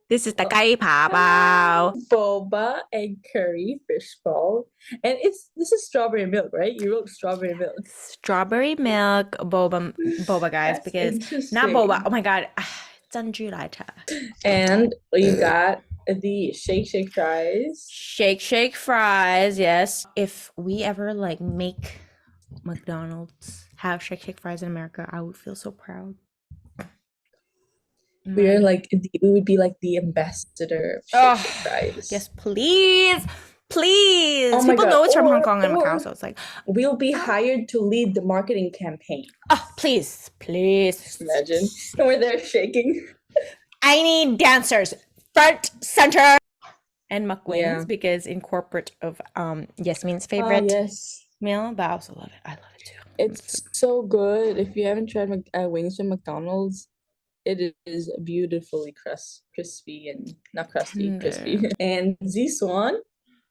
This is the kai pa bao. Boba egg curry fish ball. And this is strawberry milk, right? You wrote strawberry milk. Strawberry milk boba guys, That's because not boba. interesting. Oh my god. 珍珠奶茶. And you got the shake fries. Shake fries, yes. If we ever like make McDonald's have shake fries in America, I would feel so proud. We're like we would be like the ambassador of shake fries. Yes, please. Please. Oh my People God. know it's from Hong Kong and Macau, so it's like we'll be hired to lead the marketing campaign. oh, please. Just imagine. And we're there shaking. I need dancers front, center, and McWings because in corporate of Yasmin's favorite meal, but I also love it. I love it too. It's so good. If you haven't tried wings from McDonald's, it is beautifully crispy and not crusty, crispy. And this one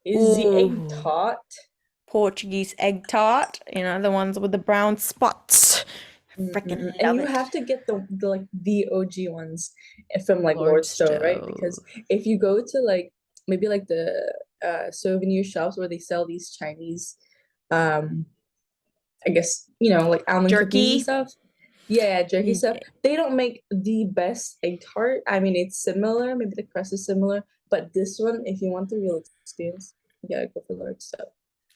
is the egg tart. Portuguese egg tart, you know, the ones with the brown spots. Freaking and you have to get the OG ones from like Lord's Store, right? Because if you go to like maybe like the souvenir shops where they sell these Chinese I guess, you know, like almond jerky and stuff. Yeah, jerky stuff. They don't make the best egg tart. I mean, it's similar. Maybe the crust is similar. But this one, if you want the real experience, you gotta go for Lord's Store.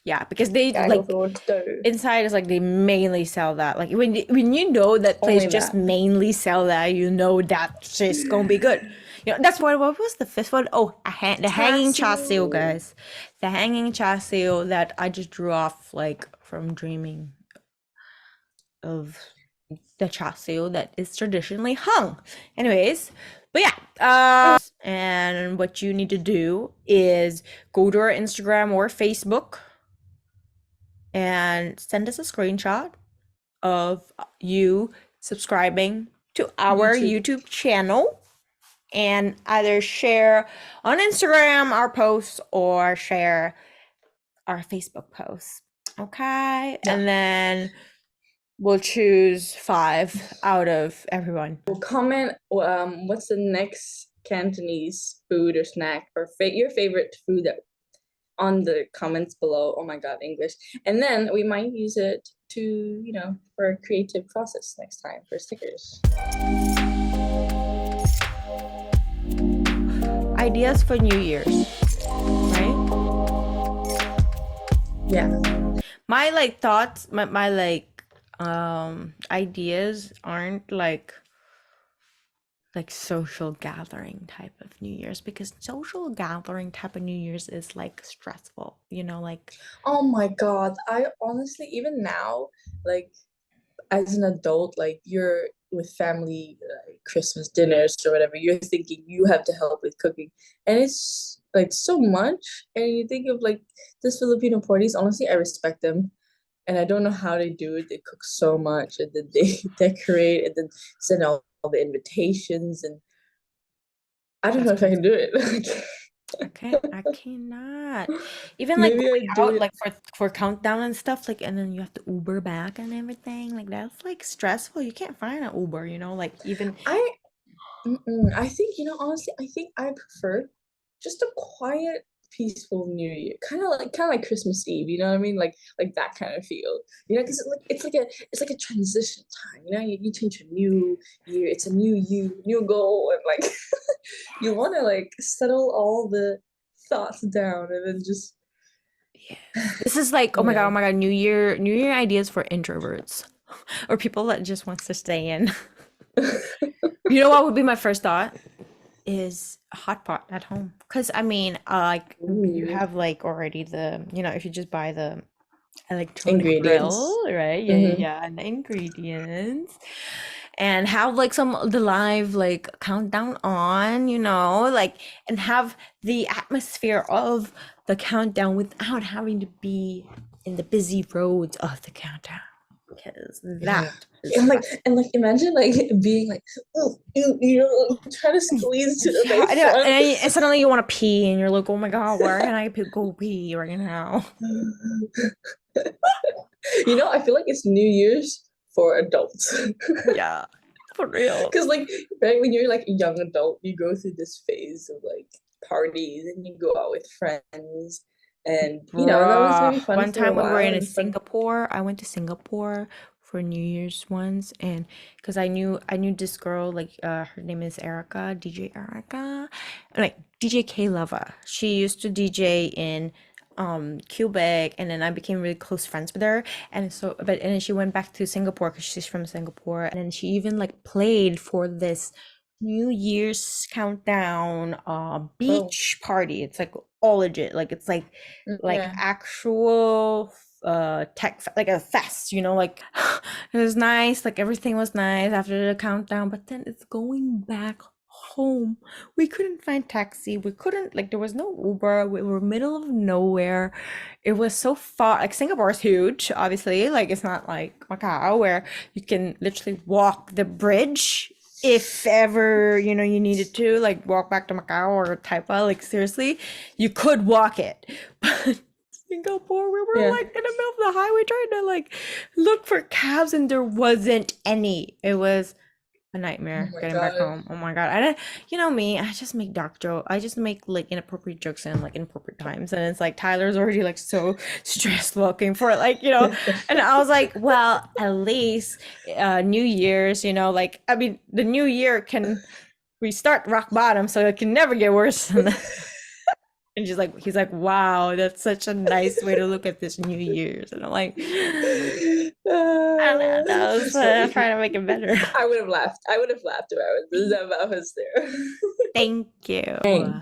Yeah, because they like inside is like they mainly sell that. Like when you know that place just mainly sell that, you know that's just gonna be good. You know, that's what was the fifth one? Oh, the hanging char siu, guys. The hanging char siu that I just drew off like from dreaming of the char siu that is traditionally hung. Anyways, but yeah, and what you need to do is go to our Instagram or Facebook and send us a screenshot of you subscribing to our YouTube channel and either share on Instagram our posts or share our Facebook posts. Okay? Yeah. And then we'll choose 5 out of everyone. We'll comment what's the next Cantonese food or snack or your favorite food that on the comments below. Oh my God, English. And then we might use it to, you know, for a creative process next time for stickers. Ideas for New Year's, right? Yeah. My like thoughts, my like ideas aren't like social gathering type of New Year's, because social gathering type of New Year's is like stressful, you know, like oh my God, I honestly, even now, like as an adult, like you're with family Christmas dinners or whatever, you're thinking you have to help with cooking, and it's like so much. And you think of like this Filipino parties, honestly I respect them, and I don't know how they do it. They cook so much, and then they decorate, and then send all the invitations, and I don't know if I can do it. Okay, I cannot. Even like going out like for countdown and stuff, like, and then you have to Uber back and everything. Like that's like stressful. You can't find an Uber, you know, like even I think, you know, honestly, I think I prefer just a quiet, peaceful New Year, kind of like Christmas Eve. You know what I mean? Like that kind of feel. You know, because it's like a transition time. You know, you change a new year. It's a new you, new goal, and like you want to like settle all the thoughts down, and then just this is like oh my God, New Year ideas for introverts or people that just wants to stay in. You know what would be my first thought is a hot pot at home, because I mean like you have like already the, you know, if you just buy the electronic grill, right? Yeah, and the ingredients, and have like the live like countdown on, you know, like, and have the atmosphere of the countdown without having to be in the busy roads of the countdown, because that and like imagine like being like, oh, you know, trying to squeeze to the front. And suddenly you want to pee and you're like, oh my God, where can I go pee right now? You know, I feel like it's New Year's for adults. Yeah. For real. Because like right when you're like a young adult, you go through this phase of like parties and you go out with friends, and that was Bruh. really fun One for a time we were while in and fun. Singapore. I went to Singapore for New Year's once, and because I knew this girl, like her name is Erica, DJ Erica, like DJ K Lava. She used to DJ in Quebec, and then I became really close friends with her. And then she went back to Singapore because she's from Singapore, and then she even like played for this New Year's countdown Oh, beach party. It's like all legit. Like it's like yeah. actual like a fest, like it was nice, like everything was nice after the countdown, but then it's going back home. We couldn't find taxi, we couldn't, like, there was no Uber, we were middle of nowhere. It was so far. Like, Singapore is huge, obviously, like it's not like Macau where you can literally walk the bridge if ever you needed to, like, walk back to Macau or Taipa. Like, seriously, you could walk it. But Singapore, we were Yeah. like in the middle of the highway trying to like look for cabs, and there wasn't any. It was a Oh nightmare my getting back God. home. Oh my God. I don't, me, I just make dark joke. I just make like inappropriate jokes in like inappropriate times. And it's like Tyler's already like so stressed looking for it, and I was like, well, at least New Year's, like, I mean, the new year can, we start rock bottom, so it can never get worse than that. And he's like, wow, that's such a nice way to look at this New Year's. And I'm like, I don't know, that was Sorry. trying to make it better. I would have laughed. I would have laughed if I was there. Thank you. Dang.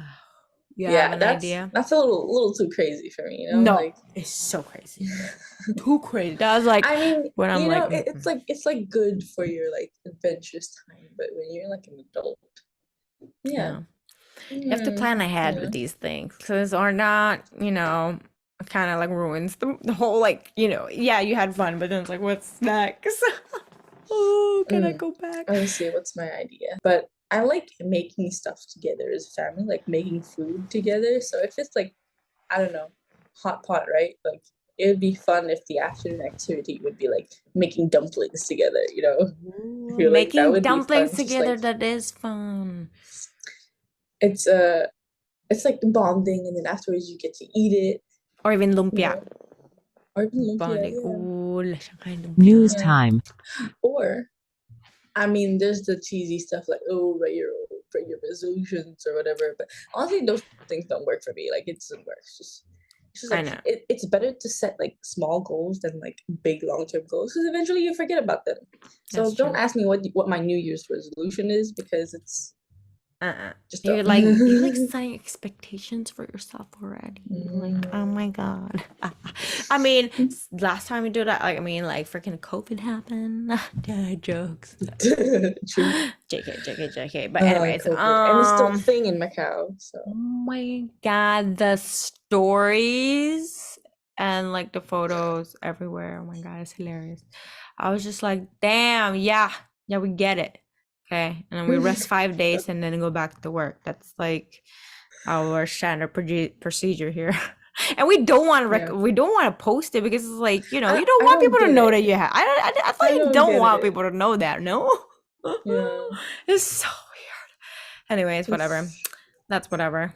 You have Yeah, an that's idea? that's a little too crazy for me, No, like it's so crazy. Too crazy. That was like I mean, when I'm like, it's like good for your like adventurous time, but when you're like an adult, yeah. yeah. You have to plan ahead Yeah. with these things, because or not, kind of like ruins the whole, like, yeah, you had fun, but then it's like, what's next? Oh, can I Mm. go back? Let me see, what's my idea? But I like making stuff together as a family, like making food together. So if it's like, I don't know, hot pot, right? Like it would be fun if the afternoon activity would be like making dumplings together, I Ooh, feel like that making would be dumplings fun. Just together, like that is fun. it's uh it's like bonding, and then afterwards you get to eat it, Or even you lumpia. know, or even lumpia, Bonding. yeah. Ooh, lasa kain News lumpia. Yeah. time. Or I mean, there's the cheesy stuff like, oh, write your resolutions or whatever. But honestly, those things don't work for me. Like it doesn't work. It's just I like know. it's better to set like small goals than like big long-term goals, because eventually you forget about them. So That's don't true. ask me what my New Year's resolution is, because it's just You're don't. like setting expectations for yourself already. Like, oh my God. I mean, last time we did that, like, I mean, like, freaking COVID happened. Dad jokes. True. JK. But anyways, COVID. And it's still a thing in Macau. So oh my God, the stories and like the photos everywhere. Oh my God, it's hilarious. I was just like, damn, yeah, we get it. Okay. And then we rest 5 days and then go back to work. That's like our standard procedure here. And we don't want to yeah. we don't want to post it because it's like, you don't I want don't people to get know it. that you have. I thought I you don't don't get want it. people to know that, no? Yeah. It's so weird. Anyways, whatever. That's whatever.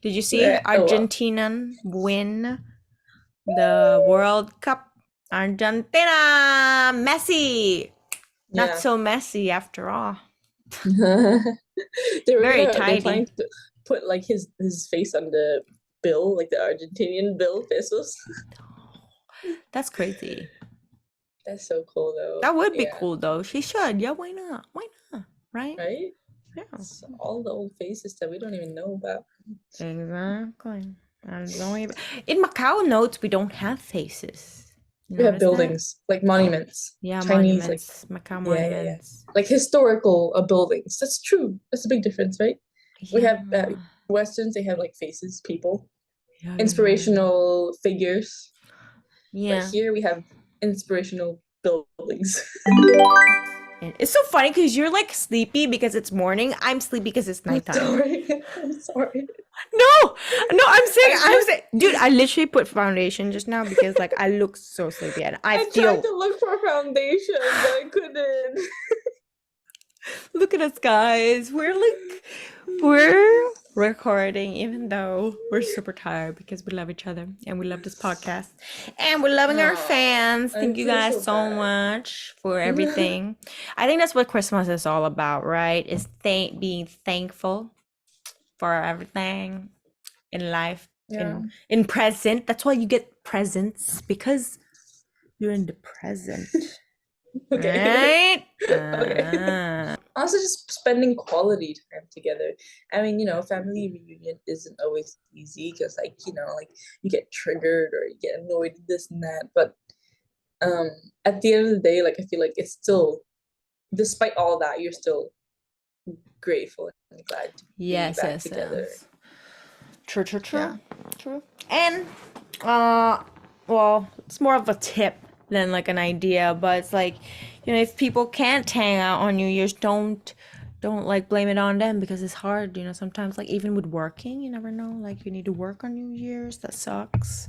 Did you see Oh well. Argentina win the World Cup? Argentina! Messi! Not Yeah. so messy after all. They're Very planning tidy. to put like his face on the bill, like the Argentinian bill pesos. That's crazy. That's so cool though. That would be Yeah. cool though. She should. Yeah, why not? Why not? Right? Right? Yeah. It's all the old faces that we don't even know about. Exactly. In Macau notes, we don't have faces. You We have notice that? buildings, like monuments. Yeah, Chinese, monuments. Macau yeah. monuments. Like historical buildings. That's true. That's a big difference, right? We have Westerns, they have like faces, people, Yeah. inspirational figures. Yeah. But here we have inspirational buildings. And it's so funny because you're like sleepy because it's morning. I'm sleepy because it's nighttime. I'm sorry. No, I'm saying, dude, I literally put foundation just now because like I look so sleepy and I feel. Tried to look for foundation, but I couldn't. Look at us, guys. We're recording, even though we're super tired because we love each other and we love this podcast and we're loving our Oh, fans. I Thank you feel guys so so bad. much for everything. I think that's what Christmas is all about, right? Is being thankful for everything in life, Yeah. in present. That's why you get presents because you're in the present, Okay. right? Okay. Also, just spending quality time together. I mean, family reunion isn't always easy because, like, like you get triggered or you get annoyed, this and that. But um, at the end of the day, like, I feel like it's still, despite all that, you're still grateful and glad to be Yes, back yes, together. yes. True, true, true, Yeah. true. And uh, well, it's more of a tip than like an idea, but it's like, if people can't hang out on New Year's, don't like blame it on them because it's hard. Sometimes like even with working, you never know. Like you need to work on New Year's. That sucks.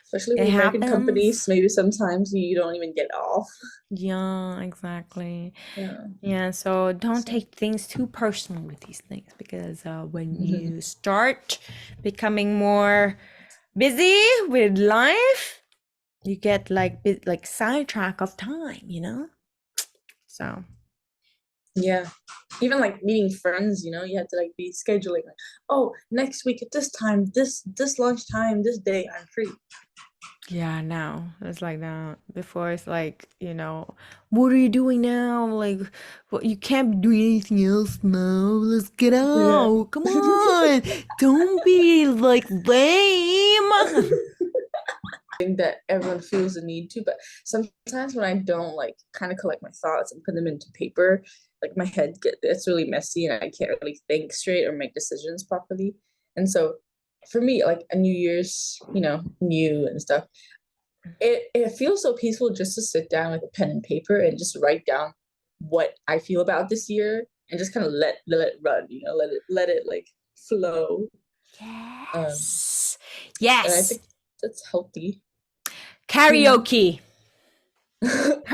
Especially It with American happens. companies, maybe sometimes you don't even get off. Yeah, exactly. Yeah. Yeah, so don't So, take things too personal with these things because when you start becoming more busy with life, you get like like sidetrack of time. So yeah. Even like meeting friends, you had to like be scheduling like, oh, next week at this time, this lunchtime, this day, I'm free. yeah, now it's like that. Before it's like, what are you doing now? Like, what you can't be doing anything else now. Let's get Yeah. out. Come on. Don't be like lame. Think that everyone feels the need to, but sometimes when I don't like kind of collect my thoughts and put them into paper, like my head it's really messy and I can't really think straight or make decisions properly. And so for me, like a New Year's, new and stuff, it feels so peaceful just to sit down with a pen and paper and just write down what I feel about this year and just kind of let it run, let it like flow. Um, Yes. and I Yes. think that's healthy, you know. Karaoke.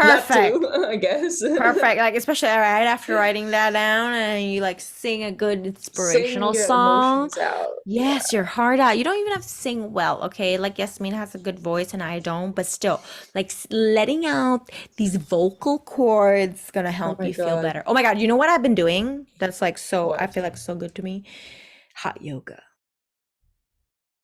That too, Perfect. I guess. Perfect. Like especially right after writing that down and you like sing a good Sing inspirational your song. emotions out. Yeah. Yes, your heart out. You don't even have to sing well, okay? Like Yasmin has a good voice and I don't, but still, like letting out these vocal cords gonna Oh help my you feel God. better. Oh my God, you know what I've been doing? That's like I What? feel like so good to me. Hot yoga.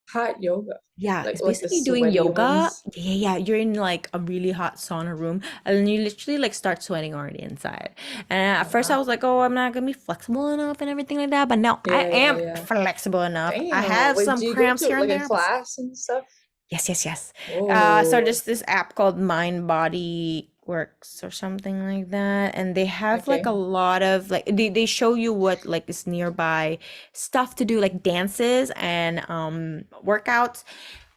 Hot yoga. Yeah, Like it's like the basically doing sweaty yoga. ones. Yeah, yeah, you're in like a really hot sauna room and then you literally like start sweating already inside. And at first I Uh-huh. was like, oh, I'm not gonna be flexible enough and everything like that. But now I Yeah, yeah, am yeah. flexible enough. I Damn. have Wait, some do you go cramps to here and like a there, but class and stuff? yes, yes, yes. So Oh, there's this app called Mind Body Works or something like that, and they have like a okay. lot of like they show you what like is nearby stuff to do, like dances and workouts,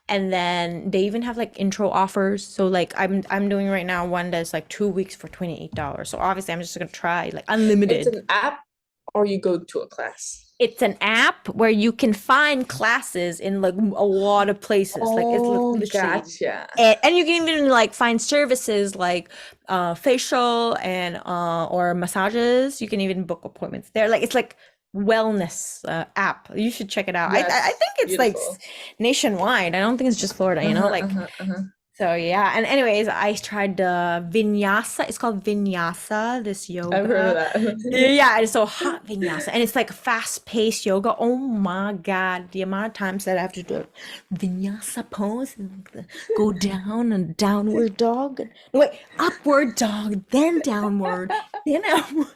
and then they even have like intro offers. So like I'm doing right now one that's like 2 weeks for $28. So obviously I'm just gonna try like It's unlimited. an app or you go to a class? It's an app where you can find classes in like a lot of places. Like it's Oh, literally, gotcha. and you can even like find services like facial and or massages. You can even book appointments there. Like it's like wellness app. You should check it out. I That's think it's like beautiful. nationwide. I don't think it's just Florida. Uh-huh, Like uh-huh, uh-huh. so yeah, and anyways, I tried the vinyasa. It's called vinyasa, this I've heard of yoga. Yeah, that. yeah, it's so hot vinyasa, and it's like fast-paced yoga. Oh my God, the amount of times that I have to do vinyasa pose and like go down and downward dog. No, wait, upward dog, then downward, then upward.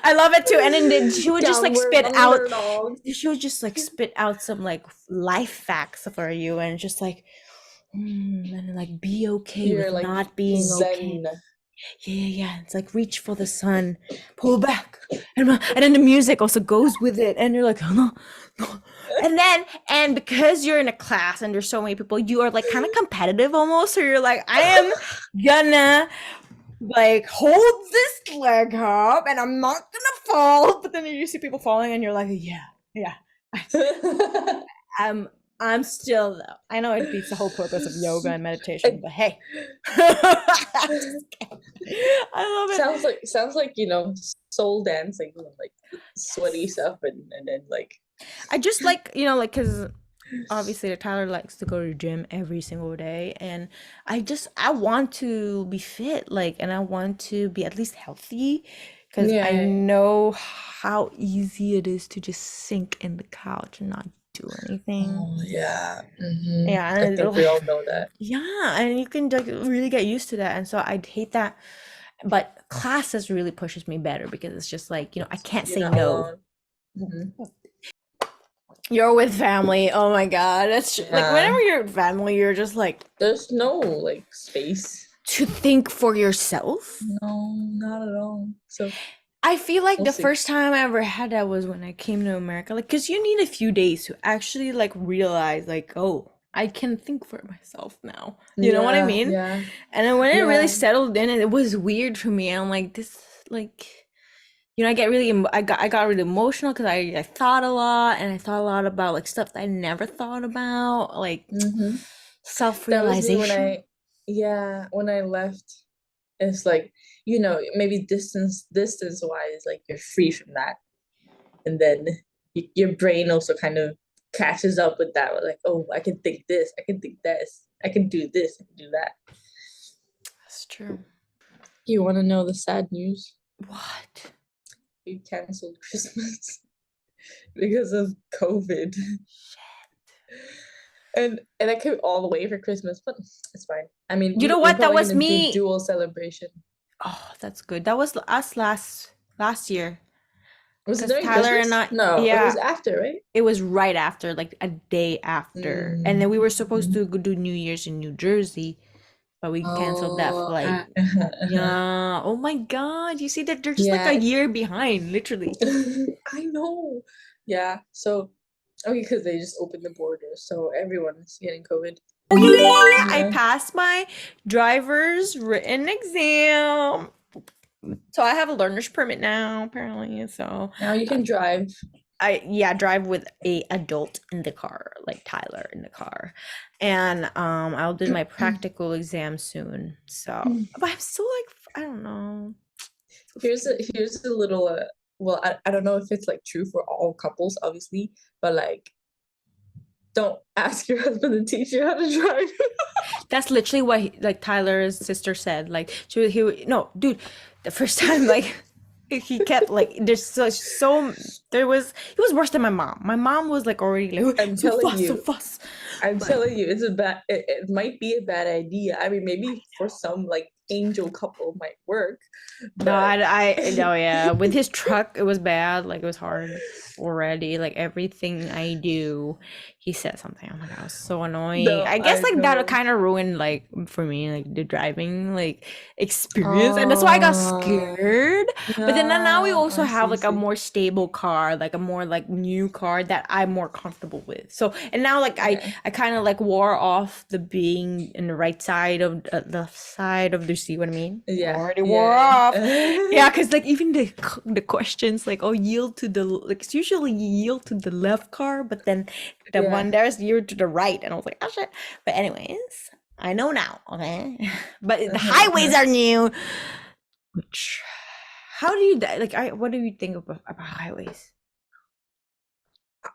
I love it too. And then she would just like Downward spit out. underdog. She would just like spit out some like life facts for you, and just like. And like be okay You're with like not being okay. zen. Yeah, yeah, yeah. It's like reach for the sun, pull back, and then the music also goes with it, and you're like, huh? And because you're in a class and there's so many people, you are like kind of competitive almost. So you're like, I am gonna like hold this leg up, and I'm not gonna fall. But then you see people falling, and you're like, yeah, yeah. I'm I'm still though. I know it beats the whole purpose of yoga and meditation, It but hey. I'm just kidding. I love it. sounds like, soul dancing and like sweaty Yes. stuff and then like I just like, like, because obviously the Tyler likes to go to the gym every single day, and I want to be fit, like, and I want to be at least healthy, because I yeah. know how easy it is to just sink in the couch and not do anything. Oh yeah. Yeah, I and think we all know that. yeah, and you can like really get used to that. And so I hate that. But classes really pushes me better because it's just like, I can't You're say not no. alone. Hmm. You're with family. Oh my God. That's like Yeah. whenever you're with family, you're just like There's no like space. to think for yourself. No, not at all. So I feel like we'll the see. first time I ever had that was when I came to America. Like, because you need a few days to actually like realize, like, oh, I can think for myself now. You know what I Yeah, mean? yeah, And then when it really yeah. settled in, it was weird for me. I'm like, this, like, I get really, I got really emotional because I thought a lot, and I thought a lot about like stuff that I never thought about, like Mm-hmm. That was me when self-realization. when I left. It's like, maybe distance wise, like you're free from that. And then your brain also kind of catches up with that. Like, oh, I can think this, I can think this, I can do this, I can do that. That's true. You want to know the sad news? What? We canceled Christmas because of COVID. And I came all the way for Christmas, but it's fine. I mean, You know we're what? That probably was gonna do me. dual celebration. Oh, that's good. That was us last year. Was it Because during Tyler and Christmas? I, No, it was yeah, after, right? it was right after, like a day after. And then we were supposed Mm-hmm. to go do New Year's in New Jersey, but we canceled that Oh, flight. Yeah. Oh my God. You see that they're just like a yeah. year behind, literally. I know. Yeah. So, okay, because they just opened the borders, so everyone's getting COVID. Oh yeah, yeah, yeah, yeah. I Yeah. passed my driver's written exam. So I have a learner's permit now, apparently. So Now you can drive. I drive with a adult in the car, like Tyler in the car. And I'll do my practical exam soon. So, but I'm still like I don't know. So scared. Here's a little well, I don't know if it's like true for all couples, obviously, but like don't ask your husband to teach you how to drive. That's literally what like Tyler's sister said. Like no, dude, the first time like he kept like there's there was it was worse than my mom. My mom was like already like I'm so telling fast, so you, fast. I'm But telling you, it might be a bad idea. I mean, maybe for some like angel couple might work, no, but I no, yeah. With his truck, it was bad. Like it was hard already. Like everything I do, he said something. Oh my God, it was so annoying. no, I guess I like that know. kind of ruined like for me like the driving like experience, and that's why I got Oh, scared. But then now we yeah, also I have see, like a see. more stable car, like a more like new car that I'm more comfortable with. So and now like Okay. I kind of like wore off the being in the right side of the side of the see what I mean? Yeah, Already wore yeah, off. yeah. Yeah, because like even the questions like oh yield to the like it's usually you yield to the left car, but then the Yeah. one there's yield to the right, and I was like oh shit. But anyways, I know now. Okay, but the highways are new. Which how do you like? I what do you think about highways?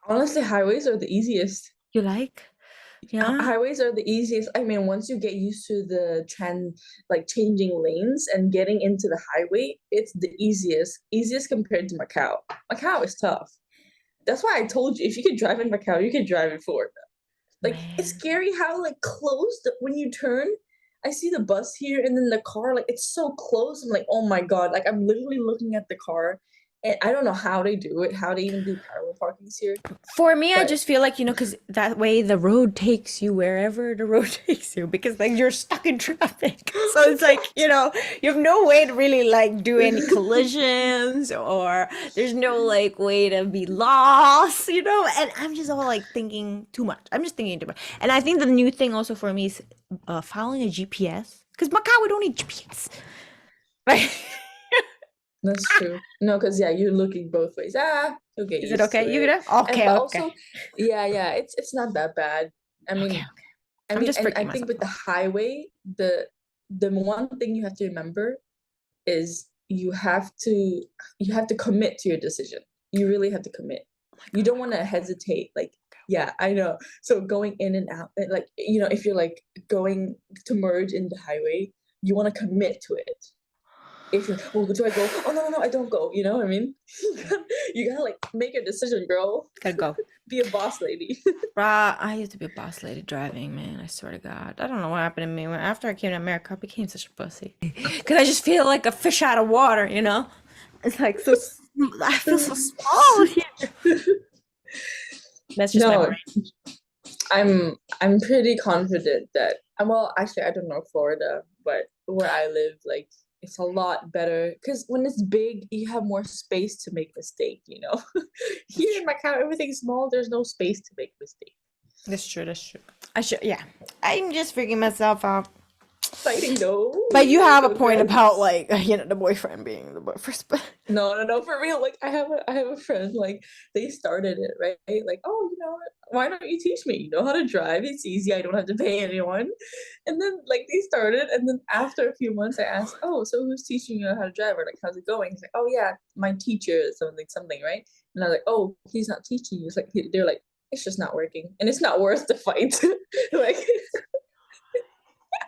Honestly, highways are the easiest. You like? Yeah. Highways are the easiest. I mean, once you get used to the trend, like changing lanes and getting into the highway, it's the easiest compared to Macau. Macau is tough. That's why I told you if you could drive in Macau, you could drive in Florida. Like it's Man. scary how like close when you turn. I see the bus here and then the car, like it's so close. I'm like, oh my God. Like I'm literally looking at the car and I don't know how they do it, how they even do parallel parkings here. For me, I But just feel like, because that way the road takes you wherever the road takes you because like you're stuck in traffic. So it's like, you have no way to really like do any collisions or there's no like way to be lost, and I'm just all like thinking too much. I'm just thinking too much. And I think the new thing also for me is following a GPS because Macau, we don't need GPS. Right? That's true. No, because yeah, you're looking both ways. You'll get Is it used to okay? You it. get it? And Okay, but okay. also, yeah, it's not that bad. I Okay, mean, okay. I'm just and I freaking think myself with the out. highway, the one thing you have to remember is you have to commit to your decision. You really have to commit. Oh my You god, oh don't my want god. to hesitate. Like, Okay, yeah, I know. So going in and out, like, if you're like going to merge in the highway, you want to commit to it. If you're, oh, do I go? Oh, no, I don't go. You know what I mean? You gotta like make a decision, girl. gotta go. Be a boss lady. Bruh, I used to be a boss lady driving, man. I swear to God. I don't know what happened to me. After I came to America, I became such a pussy. Because I just feel like a fish out of water, you know? It's like so, I feel so small here. That's just my No, brain. I'm pretty confident that well, actually I don't know Florida, but where I live, like it's a lot better because when it's big, you have more space to make mistake, you know. That's Here in true. Macau, everything's small, there's no space to make mistake. That's true. That's true. I should, yeah. I'm just freaking myself out. Exciting though. But you have a point about, Congrats. like, the boyfriend being the boyfriend. But No, for real. Like I have a friend, like they started it, right? Like, oh, you know what? Why don't you teach me? You know how to drive. It's easy. I don't have to pay anyone. And then like they started, and then after a few months I asked, oh, so who's teaching you how to drive? Or like, how's it going? He's like, oh yeah, my teacher, something, right? And I was like, oh, he's not teaching you. It's like they're like, it's just not working. And it's not worth the fight. Like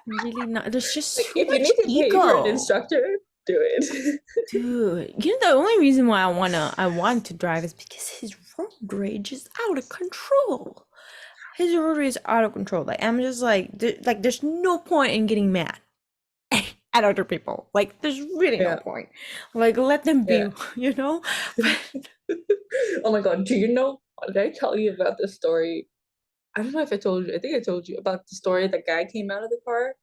really not. There's just like too if you much need to pay for an ego. instructor, do it. Dude, the only reason why I want to drive is because his road rage is out of control. His road rage is out of control. Like I'm just like, there's no point in getting mad at other people. Like there's really no Yeah, point. Like let them be, yeah. you know. But Oh my God, do you know? Did I tell you about the story? I don't know if I told you. I think I told you about the story. The guy came out of the car.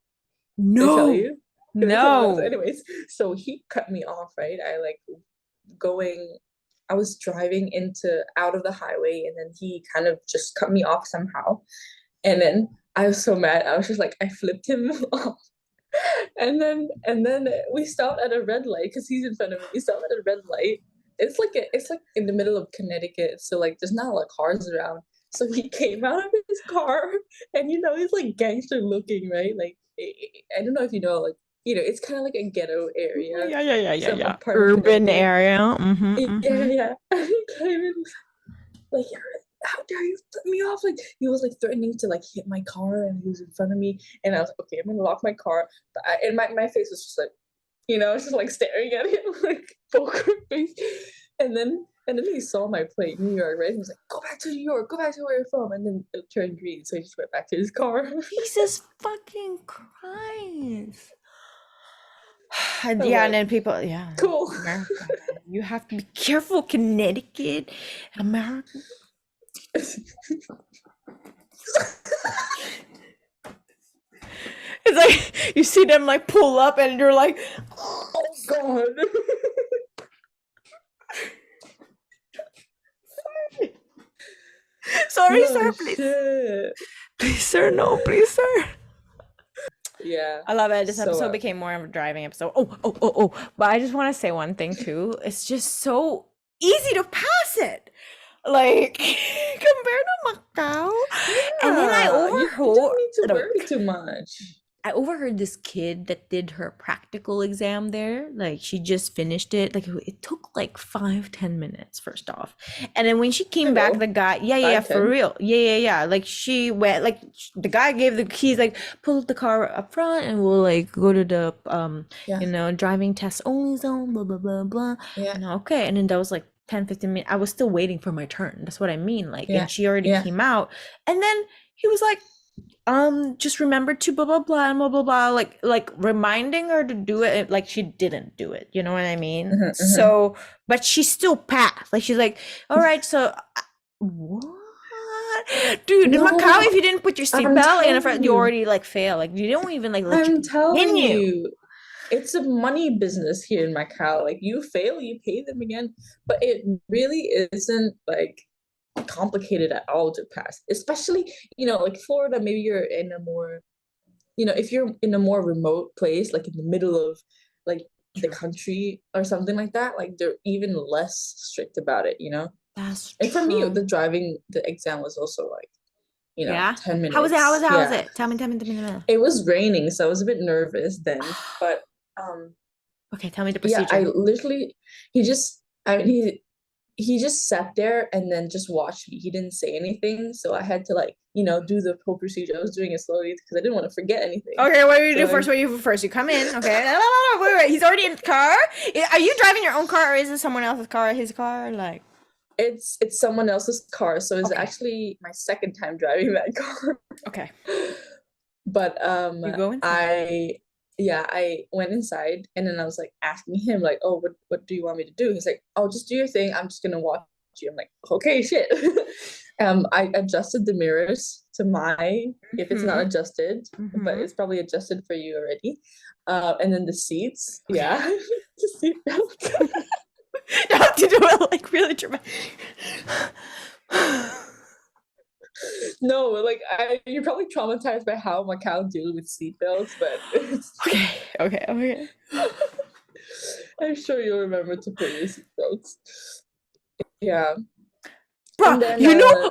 Did I tell no, you? Did I tell you about this? no. Anyways, so he cut me off, right? Going, I was driving into out of the highway, and then he kind of just cut me off somehow. And then I was so mad. I was just like, I flipped him off. And then we stopped at a red light because he's in front of me. We stopped at a red light. It's like in the middle of Connecticut, so like there's not a lot of cars around. So he came out of his car, and he's like gangster looking, right? Like I don't know if you know, like it's kind of like a ghetto area, some Yeah. part of Urban Connecticut. area. Mm-hmm. Mm-hmm. Yeah. And he came in like, how dare you flip me off? Like he was like threatening to like hit my car, and he was in front of me, and I was like, okay, I'm gonna lock my car. And my face was just like, just like staring at him like poker face. And then he saw my plate, New York, right? He was like, go back to New York, go back to where you're from. And then it turned green, so he just went back to his car. Jesus fucking Christ. And I'm yeah, and like, then people, yeah, cool. America, man. You have to be careful, Connecticut, America. It's like you see them like pull up and you're like, Oh God. sorry, No sir, please. shit. Please, sir, no, please, sir. Yeah. I love it. This So episode became more of a driving episode. Oh. But I just want to say one thing too. It's just so easy to pass it. Like compared to Macau. And then yeah, you don't need to worry too much. I overheard this kid that did her practical exam there. Like she just finished it. Like it took like 5-10 minutes first off. And then when she came back, Hello. the guy, yeah, Five, for 10. real. Yeah. Like she went, like the guy gave the keys, like pull the car up front and we'll like go to the Yeah, driving test only zone, blah blah blah blah. yeah, And okay. And then that was like 10-15 minutes. I was still waiting for my turn. That's what I mean. Like, yeah, and she already yeah. came out. And then he was like, just remember to blah blah blah and blah blah blah, like reminding her to do it, like she didn't do it, you know what I mean? Hmm. So but she still passed. Like she's like, all right, so what? Dude, in Macau, No, if you didn't put your I'm seatbelt in the telling front, you you. already like fail. Like you don't even like let you I'm telling continue. you. It's a money business here in Macau. Like you fail, you pay them again. But it really isn't like complicated at all to pass. Especially, like Florida, maybe you're in a more, if you're in a more remote place, like in the middle of like the True. country or something like that, like they're even less strict about it, That's And for me, true. the exam was also like, Yeah. 10 How was it? How was minutes. it? How was Yeah. it? Tell me. It was raining, so I was a bit nervous then. But um Okay, tell me the yeah, I procedure. literally he just I mean he just sat there and then just watched me. He didn't say anything, so I had to like, do the whole procedure. I was doing it slowly because I didn't want to forget anything. Okay, what do you So do first? What do you do first? You come in, okay? Wait. He's already in the car. Are you driving your own car, or is it someone else's car? His car, like. it's someone else's car, so it's Okay. actually my second time driving that car. Okay. But You go inside. I went inside and then I was like asking him like, oh, what do you want me to do? He's like, oh, just do your thing. I'm just gonna watch you. I'm like, okay, shit. I adjusted the mirrors to my if it's not Mm-hmm. adjusted, but Mm-hmm. it's probably adjusted for you already. And then the seats, Okay. yeah, the seat belt. You have to do it like really dramatic. No, like you're probably traumatized by how Macau deals with seatbelts, but Okay. I'm sure you'll remember to put your seatbelts. Yeah. Bro, And then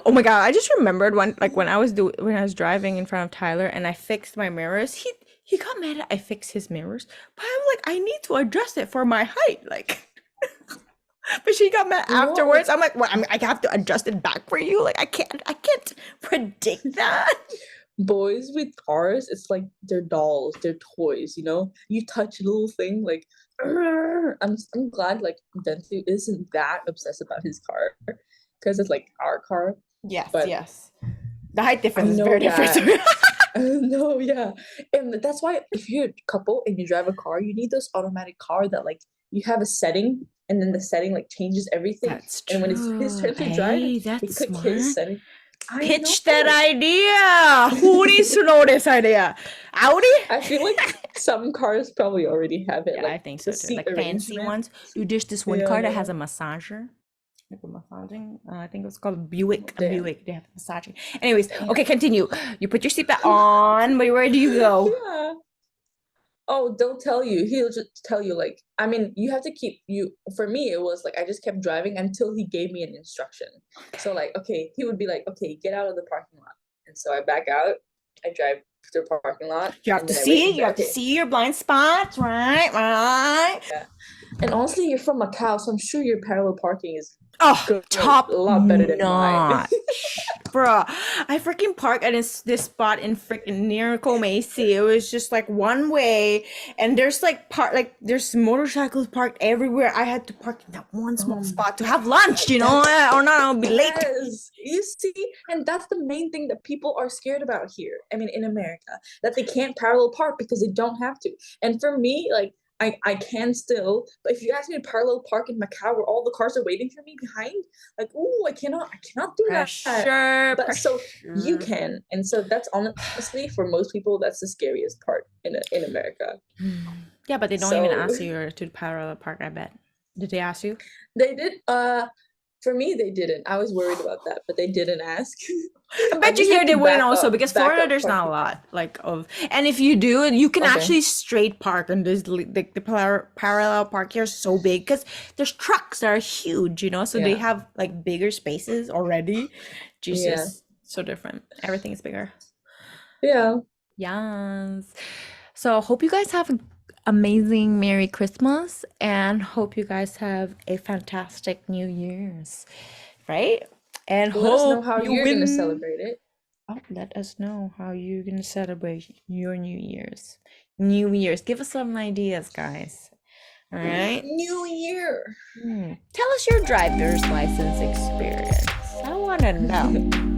oh my God, I just remembered when I was driving in front of Tyler and I fixed my mirrors. He got mad at I fixed his mirrors, but I'm like, I need to adjust it for my height, like. But she got mad afterwards. like I'm like, what? I have to adjust it back for you. Like, I can't predict that. boys with cars, it's like they're dolls, they're toys, You touch a little thing, like I'm glad like Dentsu isn't that obsessed about his car because it's like our car. Yes, But yes. The height I difference is know very different. that. No, yeah. And that's why if you're a couple and you drive a car, you need those automatic car that like you have a setting and then the setting like changes everything. That's And when it's his true. turn to drive, Hey, he that's click his smart. setting. I Pitch that know. idea. Who needs to know this idea? Audi? I feel like some cars probably already have it, Yeah, I like think the so too. seat Like fancy arrangement. ones. Dude, there's this one car that has Yeah. a massager. Like a massaging. I think it's called Buick. A Damn. Buick. They have massaging. Anyways, Damn. okay, continue. You put your seatbelt on, but where do you go? Yeah. Oh, they'll tell you. He'll just tell you like, I mean, you have to keep you for me it was like I just kept driving until he gave me an instruction. So like, okay, he would be like, okay, get out of the parking lot. And so I back out, I drive to the parking lot, You have and to then I wait. see. He's You like, have to okay, see your blind spots, right? yeah. And honestly, you're from Macau, so I'm sure your parallel parking is Oh, good, a top lot better than mine. notch. Bruh, I freaking parked at this spot in freaking near Messi. It was just like one way, and there's there's motorcycles parked everywhere. I had to park in that one small Oh my spot to have God. lunch, or not, I'll be late. Yes, you see, and that's the main thing that people are scared about here. I mean, in America, that they can't parallel park because they don't have to. And for me, like, I can still, but if you ask me to parallel park in Macau where all the cars are waiting for me behind, like, oh, I cannot do that. But so you Pressure. can, and so that's honestly for most people that's the scariest part in America. Yeah, but they don't even So ask you to parallel park, I bet. Did they ask you? they did. For me, they didn't. I was worried about that, but they didn't ask. I I bet you just had here they to wouldn't also because back Florida up there's not a parking lot. lot and if you do you can Okay. actually straight park and there's the parallel park here is so big because there's trucks that are huge, so they Yeah. have like bigger spaces already. Yeah. Jesus, so different. Everything is bigger. Yeah. Yes. So hope you guys have an amazing Merry Christmas and hope you guys have a fantastic New Year's, right? And Let us know hope how you you're gonna win. celebrate it. Oh, let us know how you're gonna celebrate your New Year's. New Year's. Give us some ideas, guys. All right. New Year. Tell us your driver's license experience. I want to know.